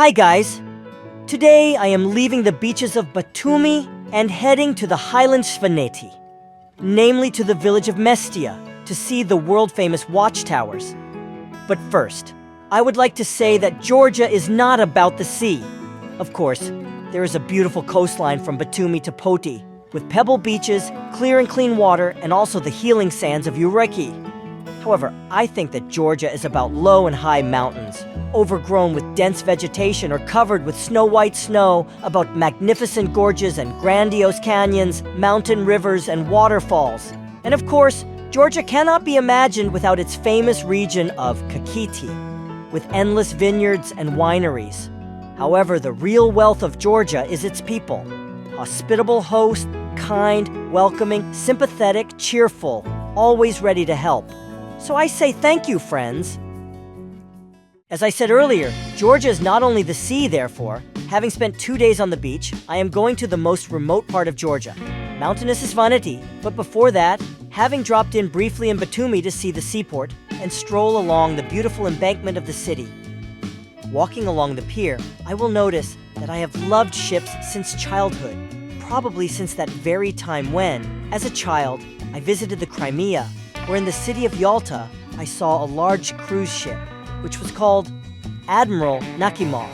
Hi guys! Today I am leaving the beaches of Batumi and heading to the highland Svaneti, namely to the village of Mestia, to see the world-famous watchtowers. But first, I would like to say that Georgia is not about the sea. Of course, there is a beautiful coastline from Batumi to Poti, with pebble beaches, clear and clean water, and also the healing sands of Ureki. However, I think that Georgia is about low and high mountains, overgrown with dense vegetation or covered with snow-white snow, about magnificent gorges and grandiose canyons, mountain rivers, and waterfalls. And of course, Georgia cannot be imagined without its famous region of Kakheti, with endless vineyards and wineries. However, the real wealth of Georgia is its people. Hospitable host, kind, welcoming, sympathetic, cheerful, always ready to help. So I say thank you, friends. As I said earlier, Georgia is not only the sea, therefore. Having spent 2 days on the beach, I am going to the most remote part of Georgia, Batumi Svaneti. But before that, having dropped in briefly in Batumi to see the seaport and stroll along the beautiful embankment of the city. Walking along the pier, I will notice that I have loved ships since childhood, probably since that very time when, as a child, I visited the Crimea, where in the city of Yalta, I saw a large cruise ship, which was called Admiral Nakimov.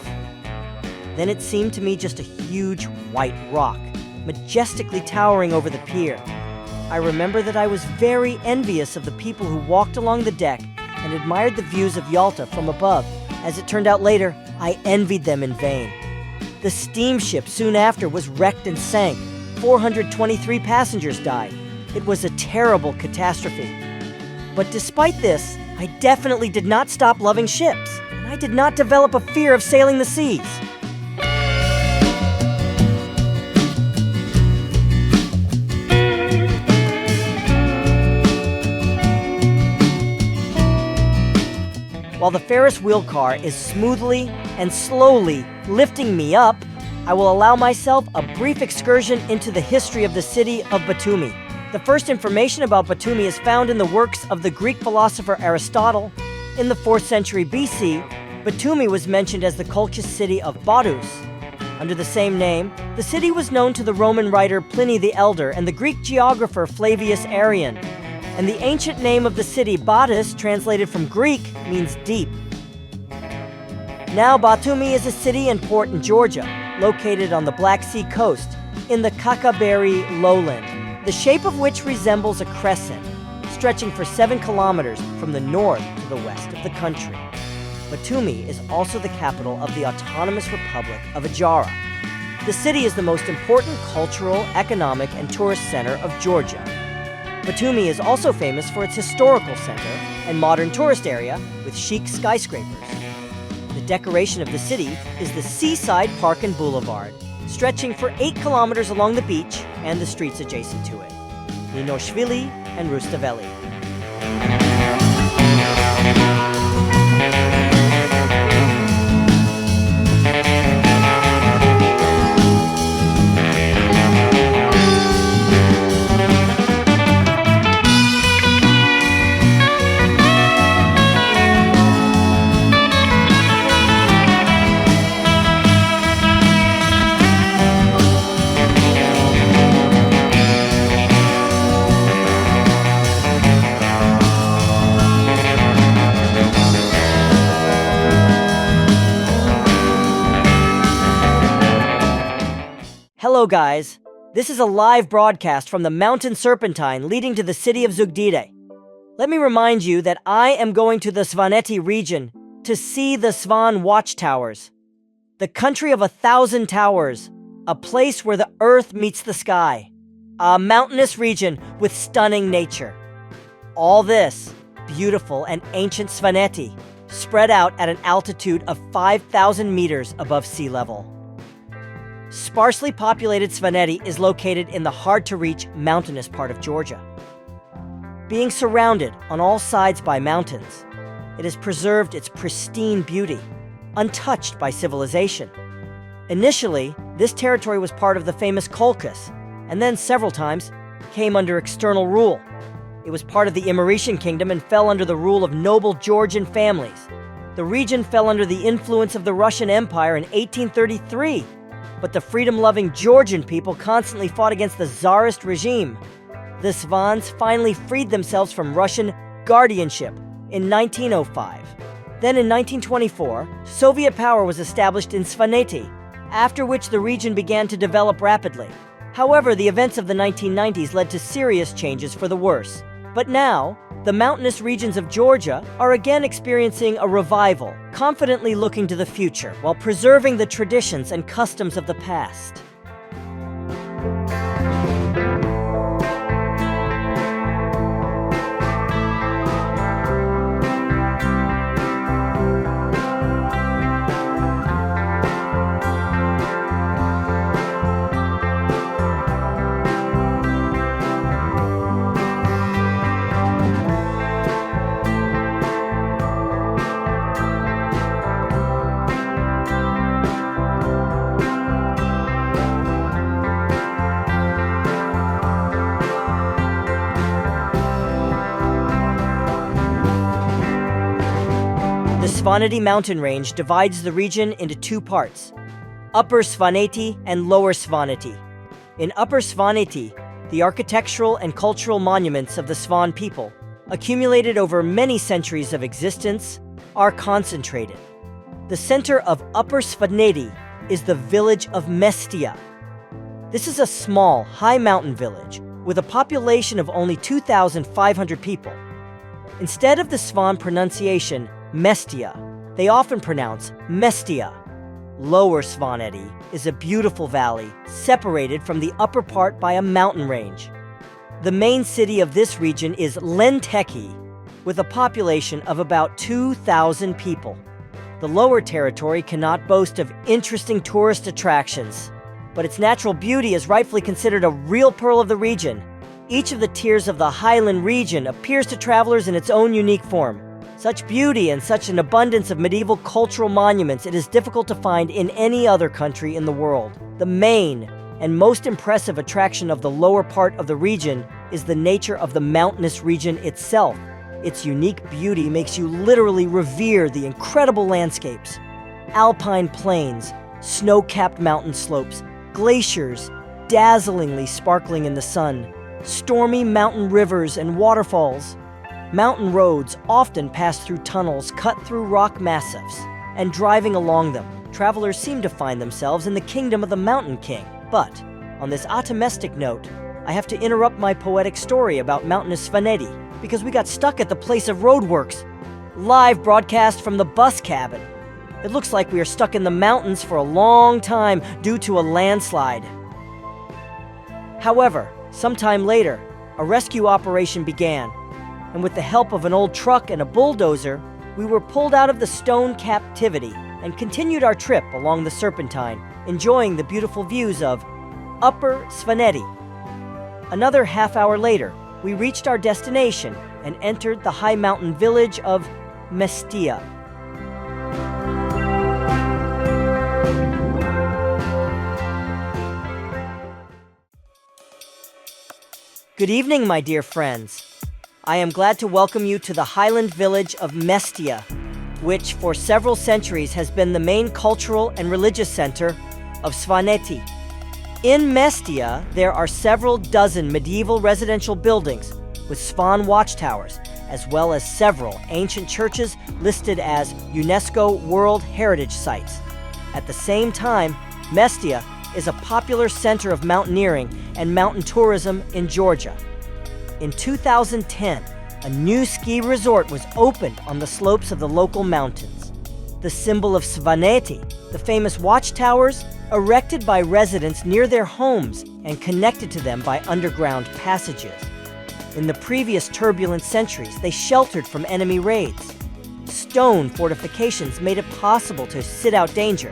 Then it seemed to me just a huge white rock, majestically towering over the pier. I remember that I was very envious of the people who walked along the deck and admired the views of Yalta from above. As it turned out later, I envied them in vain. The steamship soon after was wrecked and sank. 423 passengers died. It was a terrible catastrophe. But despite this, I definitely did not stop loving ships, and I did not develop a fear of sailing the seas. While the Ferris wheel car is smoothly and slowly lifting me up, I will allow myself a brief excursion into the history of the city of Batumi. The first information about Batumi is found in the works of the Greek philosopher Aristotle. In the 4th century BC, Batumi was mentioned as the Colchis city of Badus. Under the same name, the city was known to the Roman writer Pliny the Elder and the Greek geographer Flavius Arrian. And the ancient name of the city, Badus, translated from Greek, means deep. Now, Batumi is a city and port in Georgia, located on the Black Sea coast, in the Kakaberi lowland, the shape of which resembles a crescent, stretching for 7 kilometers from the north to the west of the country. Batumi is also the capital of the Autonomous Republic of Ajara. The city is the most important cultural, economic, and tourist center of Georgia. Batumi is also famous for its historical center and modern tourist area with chic skyscrapers. The decoration of the city is the Seaside Park and Boulevard, stretching for 8 kilometers along the beach and the streets adjacent to it, Ninoshvili and Rustaveli. Hello guys, this is a live broadcast from the mountain serpentine leading to the city of Zugdide. Let me remind you that I am going to the Svaneti region to see the Svan watchtowers, the country of 1,000 towers, a place where the earth meets the sky, a mountainous region with stunning nature. All this beautiful and ancient Svaneti spread out at an altitude of 5,000 meters above sea level. Sparsely populated Svaneti is located in the hard-to-reach mountainous part of Georgia. Being surrounded on all sides by mountains, it has preserved its pristine beauty, untouched by civilization. Initially, this territory was part of the famous Colchis, and then several times came under external rule. It was part of the Emiratian kingdom and fell under the rule of noble Georgian families. The region fell under the influence of the Russian Empire in 1833, but the freedom-loving Georgian people constantly fought against the Tsarist regime. The Svans finally freed themselves from Russian guardianship in 1905. Then in 1924, Soviet power was established in Svaneti, after which the region began to develop rapidly. However, the events of the 1990s led to serious changes for the worse. But now, the mountainous regions of Georgia are again experiencing a revival, confidently looking to the future while preserving the traditions and customs of the past. The Svaneti mountain range divides the region into two parts, Upper Svaneti and Lower Svaneti. In Upper Svaneti, the architectural and cultural monuments of the Svan people, accumulated over many centuries of existence, are concentrated. The center of Upper Svaneti is the village of Mestia. This is a small, high mountain village with a population of only 2,500 people. Instead of the Svan pronunciation, Mestia, they often pronounce Mestia. Lower Svaneti is a beautiful valley separated from the upper part by a mountain range. The main city of this region is Lenteki, with a population of about 2,000 people. The lower territory cannot boast of interesting tourist attractions, but its natural beauty is rightfully considered a real pearl of the region. Each of the tiers of the highland region appears to travelers in its own unique form. Such beauty and such an abundance of medieval cultural monuments it is difficult to find in any other country in the world. The main and most impressive attraction of the lower part of the region is the nature of the mountainous region itself. Its unique beauty makes you literally revere the incredible landscapes. Alpine plains, snow-capped mountain slopes, glaciers dazzlingly sparkling in the sun, stormy mountain rivers and waterfalls. Mountain roads often pass through tunnels cut through rock massifs, and driving along them, travelers seem to find themselves in the kingdom of the Mountain King. But, on this optimistic note, I have to interrupt my poetic story about mountainous Svaneti, because we got stuck at the place of roadworks. Live broadcast from the bus cabin. It looks like we are stuck in the mountains for a long time due to a landslide. However, sometime later, a rescue operation began, and with the help of an old truck and a bulldozer, we were pulled out of the stone captivity and continued our trip along the Serpentine, enjoying the beautiful views of Upper Svaneti. Another half hour later, we reached our destination and entered the high mountain village of Mestia. Good evening, my dear friends. I am glad to welcome you to the highland village of Mestia, which for several centuries has been the main cultural and religious center of Svaneti. In Mestia, there are several dozen medieval residential buildings with Svan watchtowers, as well as several ancient churches listed as UNESCO World Heritage Sites. At the same time, Mestia is a popular center of mountaineering and mountain tourism in Georgia. In 2010, a new ski resort was opened on the slopes of the local mountains. The symbol of Svaneti, the famous watchtowers, erected by residents near their homes and connected to them by underground passages. In the previous turbulent centuries, they sheltered from enemy raids. Stone fortifications made it possible to sit out danger,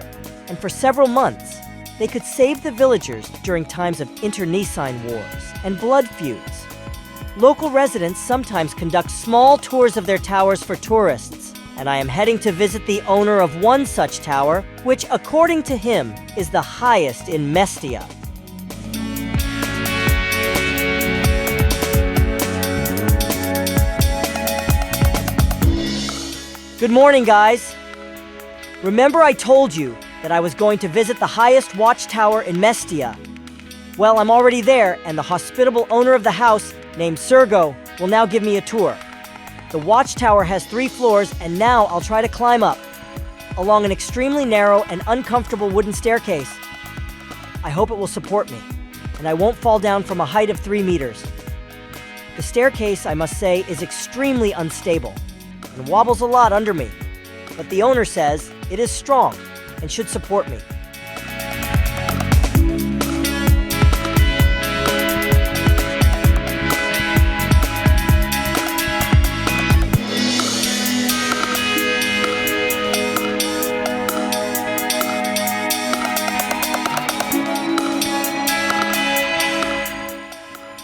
and for several months, they could save the villagers during times of internecine wars and blood feuds. Local residents sometimes conduct small tours of their towers for tourists, and I am heading to visit the owner of one such tower, which, according to him, is the highest in Mestia. Good morning, guys. Remember I told you that I was going to visit the highest watchtower in Mestia? Well, I'm already there, and the hospitable owner of the house, named Sergo, will now give me a tour. The watchtower has 3 floors, and now I'll try to climb up, along an extremely narrow and uncomfortable wooden staircase. I hope it will support me, and I won't fall down from a height of 3 meters. The staircase, I must say, is extremely unstable, and wobbles a lot under me, but the owner says it is strong and should support me.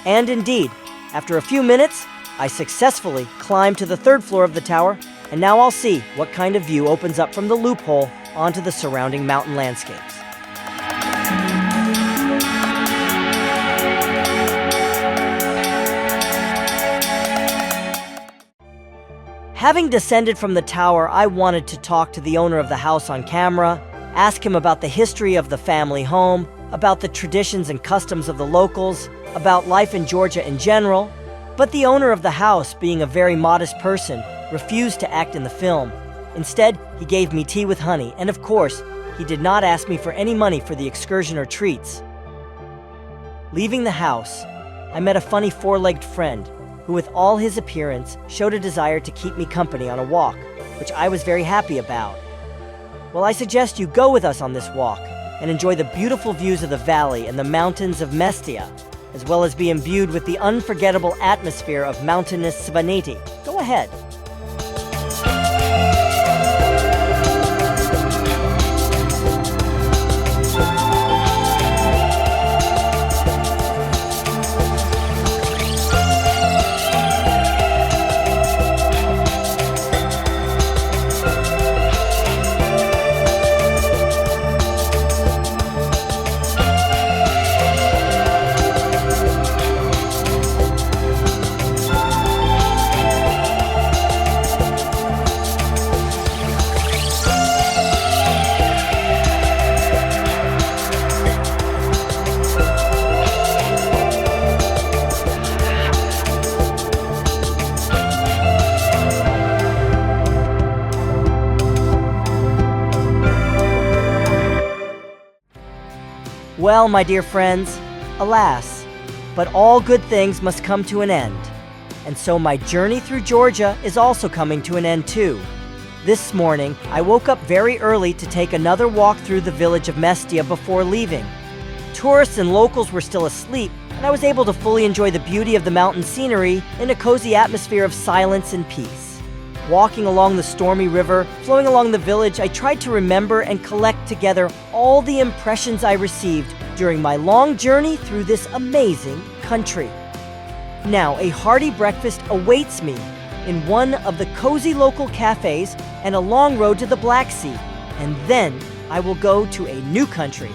And indeed, after a few minutes, I successfully climbed to the 3rd floor of the tower, and now I'll see what kind of view opens up from the loophole onto the surrounding mountain landscapes. Having descended from the tower, I wanted to talk to the owner of the house on camera, ask him about the history of the family home, about the traditions and customs of the locals, about life in Georgia in general, but the owner of the house, being a very modest person, refused to act in the film. Instead, he gave me tea with honey, and of course, he did not ask me for any money for the excursion or treats. Leaving the house, I met a funny 4-legged friend, who with all his appearance showed a desire to keep me company on a walk, which I was very happy about. Well, I suggest you go with us on this walk, and enjoy the beautiful views of the valley and the mountains of Mestia, as well as be imbued with the unforgettable atmosphere of mountainous Svaneti. Go ahead. Well, my dear friends, alas, but all good things must come to an end. And so my journey through Georgia is also coming to an end too. This morning, I woke up very early to take another walk through the village of Mestia before leaving. Tourists and locals were still asleep, and I was able to fully enjoy the beauty of the mountain scenery in a cozy atmosphere of silence and peace. Walking along the stormy river, flowing along the village, I tried to remember and collect together all the impressions I received during my long journey through this amazing country. Now, a hearty breakfast awaits me in one of the cozy local cafes and a long road to the Black Sea, and then I will go to a new country